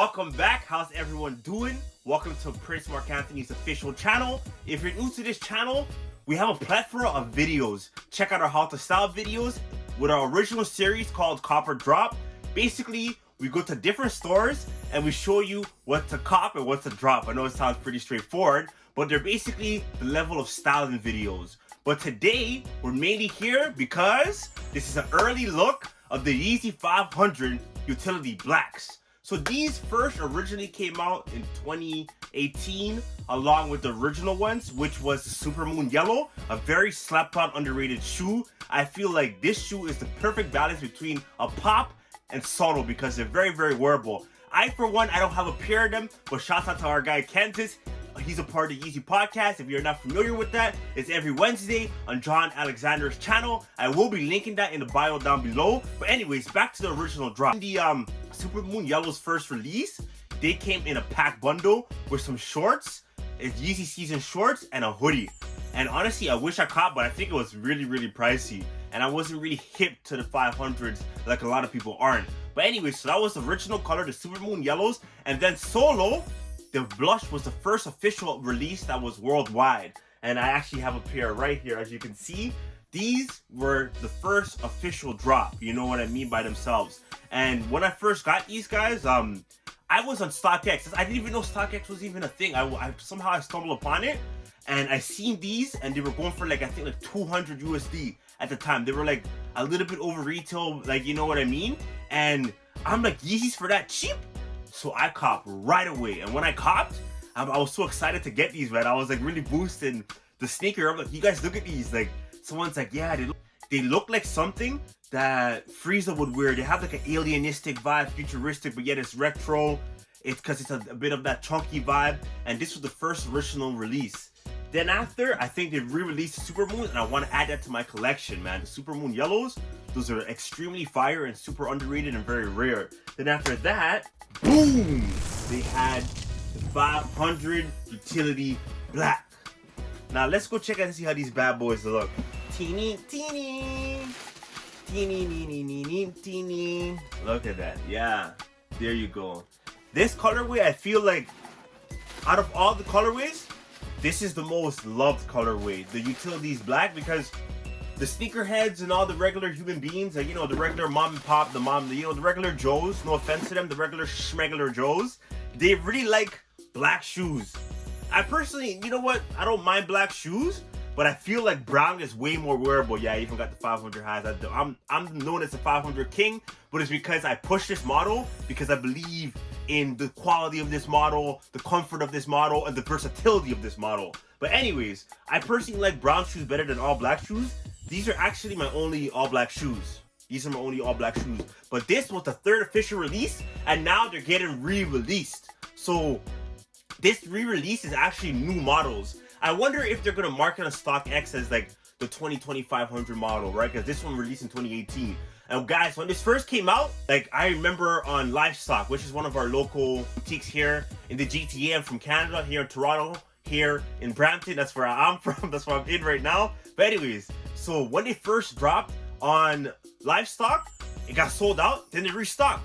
Welcome back. How's everyone doing? Welcome to Prince Mark Anthony's official channel. If you're new to this channel, we have a plethora of videos. Check out our how to style videos with our original series called Copper Drop. Basically, we go to different stores and we show you what to cop and what to drop. I know it sounds pretty straightforward, but they're basically the level of styling videos. But today, we're mainly here because this is an early look of the Yeezy 500 Utility Blacks. So these first originally came out in 2018 along with the original ones, which was the Supermoon Yellow, a very slept on, underrated shoe. I feel like this shoe is the perfect balance between a pop and subtle because they're very, very wearable. For one, I don't have a pair of them, but shout out to our guy Kansas. He's a part of the Yeezy podcast. If you're not familiar with that, it's every Wednesday on John Alexander's channel. I will be linking that in the bio down below. But anyways, back to the original drop. The Supermoon Yellow's first release, they came in a pack bundle with some shorts, Yeezy season shorts, and a hoodie. And honestly, I wish I caught, but I think it was really, really pricey. And I wasn't really hip to the 500s like a lot of people aren't. But anyways, so that was the original color, the Supermoon Yellows. And then Solo, the blush, was the first official release that was worldwide. And I actually have a pair right here. As you can see, these were the first official drop. You know what I mean by themselves. And when I first got these guys, I was on StockX. I didn't even know StockX was even a thing. I somehow stumbled upon it. And I seen these and they were going for like, I think like 200 USD at the time. They were like a little bit over retail, like, you know what I mean? And I'm like, Yeezys for that cheap? So I copped right away. And when I copped, I was so excited to get these, man. I was like really boosting the sneaker. I'm like, you guys look at these. Like, someone's like, yeah, they look like something that Frieza would wear. They have like an alienistic vibe, futuristic, but yet it's retro. It's because it's a bit of that chunky vibe. And this was the first original release. Then after, I think they re-released the Supermoon, and I want to add that to my collection, man. The Supermoon Yellows, those are extremely fire and super underrated and very rare. Then after that, boom! They had the 500 Utility Black. Now let's go check out and see how these bad boys look. Teeny, teeny. Teeny, teeny, teeny, teeny. Look at that. Yeah, there you go. This colorway, I feel like, out of all the colorways, this is the most loved colorway, the Utilities Black, because the sneakerheads and all the regular human beings, like, you know, the regular mom and pop, the regular Joes, no offense to them, the regular schmegular Joes, they really like black shoes. I personally, you know what, I don't mind black shoes, but I feel like brown is way more wearable. Yeah, I even got the 500 highs. I'm known as the 500 king, but it's because I push this model because I believe in the quality of this model, the comfort of this model, and the versatility of this model. But anyways, I personally like brown shoes better than all black shoes. These are actually my only all black shoes. These are my only all black shoes. But this was the third official release, and now they're getting re-released. So this re-release is actually new models. I wonder if they're gonna market on StockX as like the 2020-500 model, right? Because this one released in 2018. And guys, when this first came out, like, I remember on Livestock, which is one of our local boutiques here in the GTA. I'm from Canada, here in Toronto, here in Brampton. That's where I'm from. That's where I'm in right now. But anyways, so when they first dropped on Livestock, it got sold out. Then they restocked,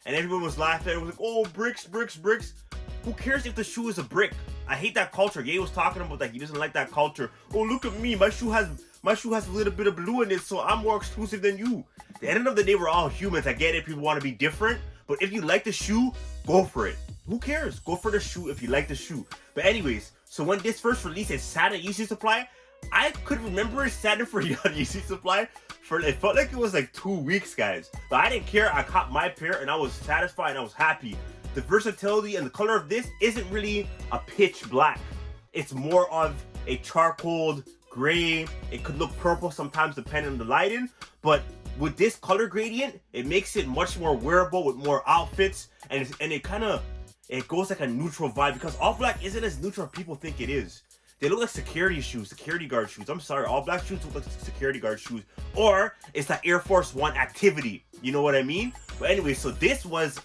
and everyone was laughing. It was like, oh, bricks, bricks, bricks. Who cares if the shoe is a brick? I hate that culture. Ye was talking about that. He doesn't like that culture. Oh, look at me. My shoe has a little bit of blue in it, so I'm more exclusive than you. At the end of the day, we're all humans. I get it. People want to be different. But if you like the shoe, go for it. Who cares? Go for the shoe if you like the shoe. But anyways, so when this first release, it sat at Yeezy Supply. I could remember it sat for Yeezy Supply for, it felt like it was like 2 weeks, guys. But I didn't care. I caught my pair and I was satisfied and I was happy. The versatility and the color of this isn't really a pitch black. It's more of a charcoal gray. It could look purple sometimes depending on the lighting. But with this color gradient, it makes it much more wearable with more outfits. And it goes like a neutral vibe, because all black isn't as neutral as people think it is. They look like security shoes, security guard shoes. I'm sorry, all black shoes look like security guard shoes. Or it's that Air Force One activity. You know what I mean? But anyway, so this was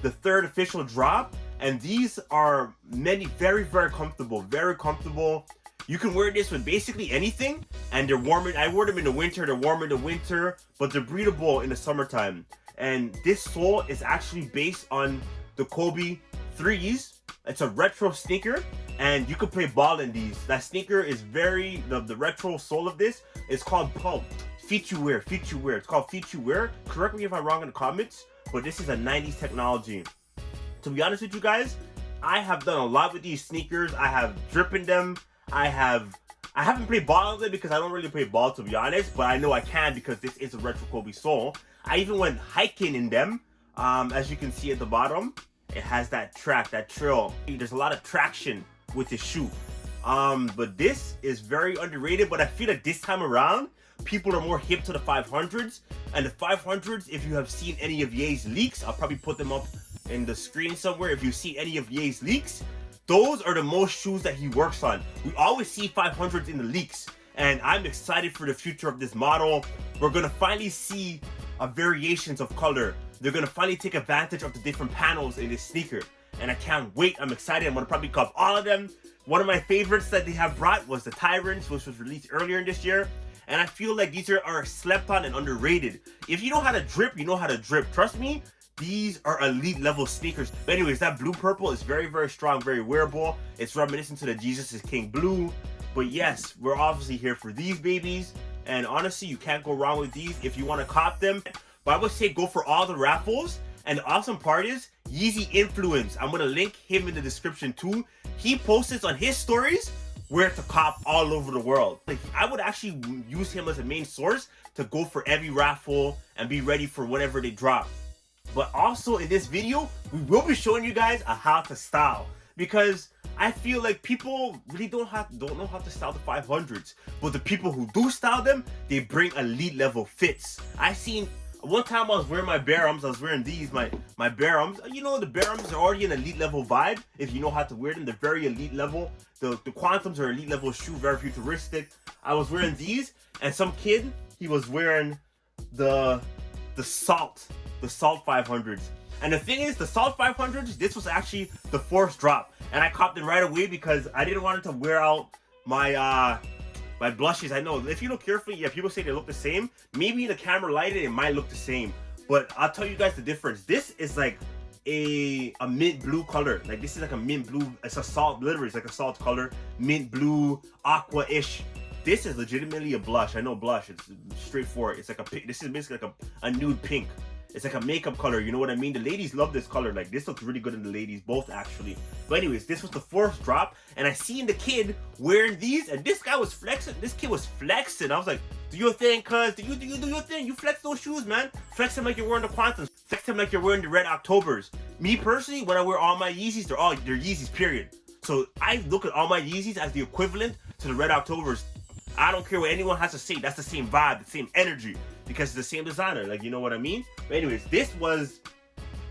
the third official drop, and these are many very, very comfortable, very comfortable. You can wear this with basically anything, and they're warm. I wore them in the winter, they're warm in the winter, but they're breathable in the summertime. And this sole is actually based on the Kobe 3s. It's a retro sneaker, and you can play ball in these. That sneaker is very, the retro sole of this is called feature wear. It's called feature wear. Correct me if I'm wrong in the comments, but this is a 90s technology. To be honest with you guys, I have done a lot with these sneakers. I have dripped in them. I haven't played ball with it because I don't really play ball, to be honest, but I know I can because this is a retro Kobe sole. I even went hiking in them. As you can see at the bottom, it has that track, that trail. There's a lot of traction with the shoe. But this is very underrated, but I feel like this time around, people are more hip to the 500s. And the 500s, if you have seen any of Ye's leaks, I'll probably put them up in the screen somewhere. If you see any of Ye's leaks, those are the most shoes that he works on. We always see 500s in the leaks, and I'm excited for the future of this model. We're gonna finally see variations of color. They're gonna finally take advantage of the different panels in this sneaker, and I can't wait. I'm excited. I'm gonna probably cop all of them. One of my favorites that they have brought was the Tyrants, which was released earlier in this year, and I feel like these are slept on and underrated. If you know how to drip, you know how to drip. Trust me, these are elite level sneakers. But anyways, that blue purple is very, very strong, very wearable. It's reminiscent to the Jesus is King blue. But yes, we're obviously here for these babies, and honestly, you can't go wrong with these if you want to cop them. But I would say go for all the raffles. And the awesome part is Yeezy Influence. I'm gonna link him in the description too. He posts on his stories where to cop all over the world. Like, I would actually use him as a main source to go for every raffle and be ready for whatever they drop. But also in this video, we will be showing you guys how to style, because I feel like people really don't know how to style the 500s, but the people who do style them, they bring elite level fits. I seen one time I was wearing my Barums, I was wearing these, my Barums. You know, the Barums are already an elite level vibe if you know how to wear them. They're very elite level. The Quantums are elite level shoe, very futuristic. I was wearing these, and some kid, he was wearing the Salt 500s. And the thing is, the Salt 500s, this was actually the fourth drop, and I copped it right away because I didn't want it to wear out my my blushes. I know if you look carefully, yeah, people say they look the same. Maybe the camera lighted, it might look the same, but I'll tell you guys the difference. This is like a mint blue color. Like, this is like a mint blue. It's a salt, literally, it's like a salt color, mint blue, aqua-ish. This is legitimately a blush. I know blush, it's straightforward. It's like a pink. This is basically like a nude pink. It's like a makeup color, you know what I mean? The ladies love this color. Like, this looks really good in the ladies, both actually. But anyways, this was the fourth drop, and I seen the kid wearing these, and this guy was flexing. This kid was flexing. I was like, do your thing, cuz. Do you do your thing. You flex those shoes, man. Flex them like you're wearing the Quantums. Flex them like you're wearing the Red Octobers. Me personally, when I wear all my Yeezys, they're Yeezys, period. So I look at all my Yeezys as the equivalent to the Red Octobers. I don't care what anyone has to say. That's the same vibe, the same energy, because it's the same designer. Like, you know what I mean? But anyways, this was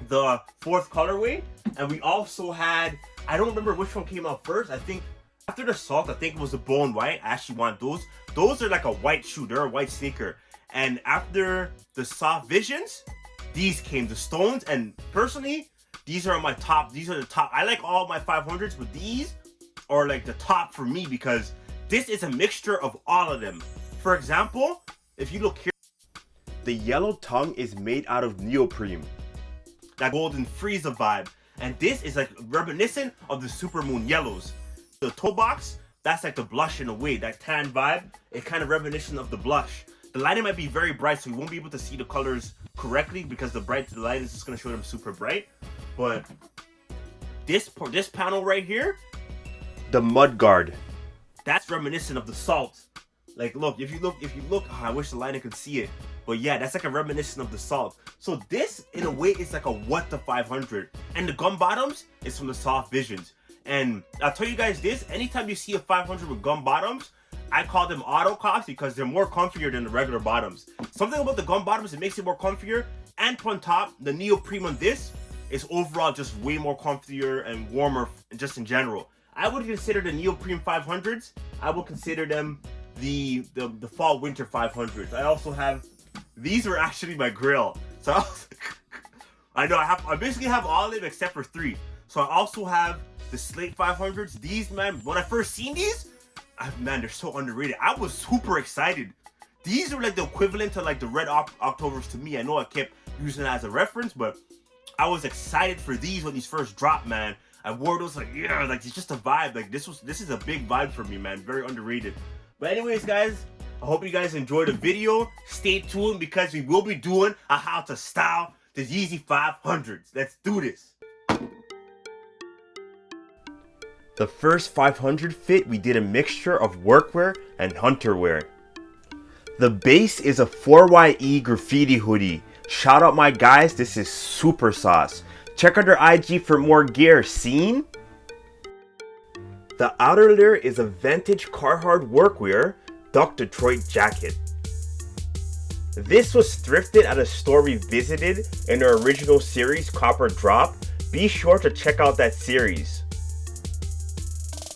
the fourth colorway, and we also had, I don't remember which one came out first. I think after the Salt, I think it was the Bone White. I actually want those. Those are like a white shoe. They're a white sneaker. And after the Soft Visions, these came, the Stones. And personally, these are my top. These are the top. I like all my 500s, but these are like the top for me because this is a mixture of all of them. For example, if you look here, the yellow tongue is made out of neoprene, that golden Frieza vibe, and this is like reminiscent of the Supermoon yellows. The toe box, that's like the blush in a way, that tan vibe. It's kind of reminiscent of the blush. The lighting might be very bright, so you won't be able to see the colors correctly because the light is just gonna show them super bright. But this panel right here, the mud guard, that's reminiscent of the Salt. Like, look, if you look, oh, I wish the lighting could see it. But yeah, that's like a reminiscent of the Salt. So this, in a way, is like a what the 500. And the gum bottoms is from the Soft Visions. And I'll tell you guys this, anytime you see a 500 with gum bottoms, I call them auto cops because they're more comfier than the regular bottoms. Something about the gum bottoms, it makes it more comfier. And on top, the neoprene on this is overall just way more comfier and warmer just in general. I would consider the neoprene 500s, I would consider them the fall winter 500s. I also have, these are actually my grill. So I know I basically have all of them except for 3. So I also have the Slate 500s. These, man, when I first seen these, man, they're so underrated. I was super excited. These are like the equivalent to like the Red Octobers to me. I know I kept using it as a reference, but I was excited for these when these first dropped, man. I wore those like, yeah, like it's just a vibe. Like this is a big vibe for me, man. Very underrated. But anyways, guys, I hope you guys enjoyed the video. Stay tuned because we will be doing a how to style the Yeezy 500s. Let's do this. The first 500 fit, we did a mixture of workwear and hunter wear. The base is a 4YE graffiti hoodie. Shout out my guys, this is super sauce. Check out their IG for more gear, seen? The outer layer is a vintage Carhartt workwear Duck Detroit jacket. This was thrifted at a store we visited in our original series, Copper Drop. Be sure to check out that series.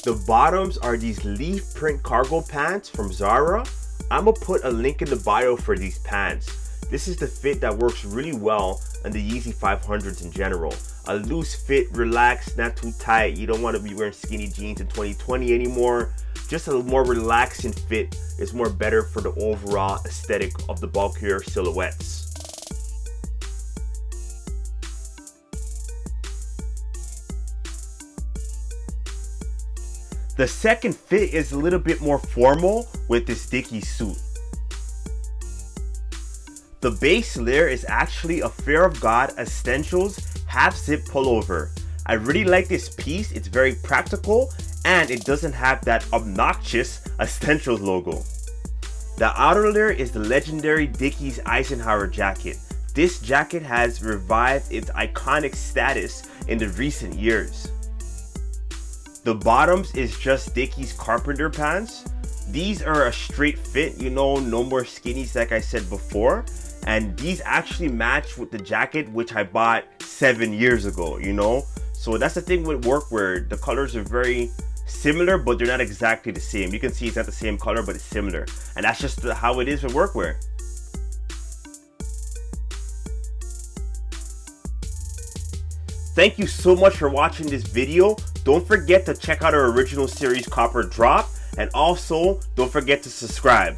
The bottoms are these leaf print cargo pants from Zara. I'm gonna put a link in the bio for these pants. This is the fit that works really well on the Yeezy 500s in general. A loose fit, relaxed, not too tight. You don't want to be wearing skinny jeans in 2020 anymore. Just a more relaxing fit is more better for the overall aesthetic of the bulkier silhouettes. The second fit is a little bit more formal with this Dickies suit. The base layer is actually a Fear of God Essentials half zip pullover. I really like this piece. It's very practical and it doesn't have that obnoxious Essentials logo. The outer layer is the legendary Dickies Eisenhower jacket. This jacket has revived its iconic status in the recent years. The bottoms is just Dickies carpenter pants. These are a straight fit, you know, no more skinnies like I said before. And these actually match with the jacket which I bought 7 years ago, you know. So that's the thing with workwear. The colors are very similar, but they're not exactly the same. You can see it's not the same color, but it's similar. And that's just how it is with workwear. Thank you so much for watching this video. Don't forget to check out our original series, Copper Drop. And also, don't forget to subscribe.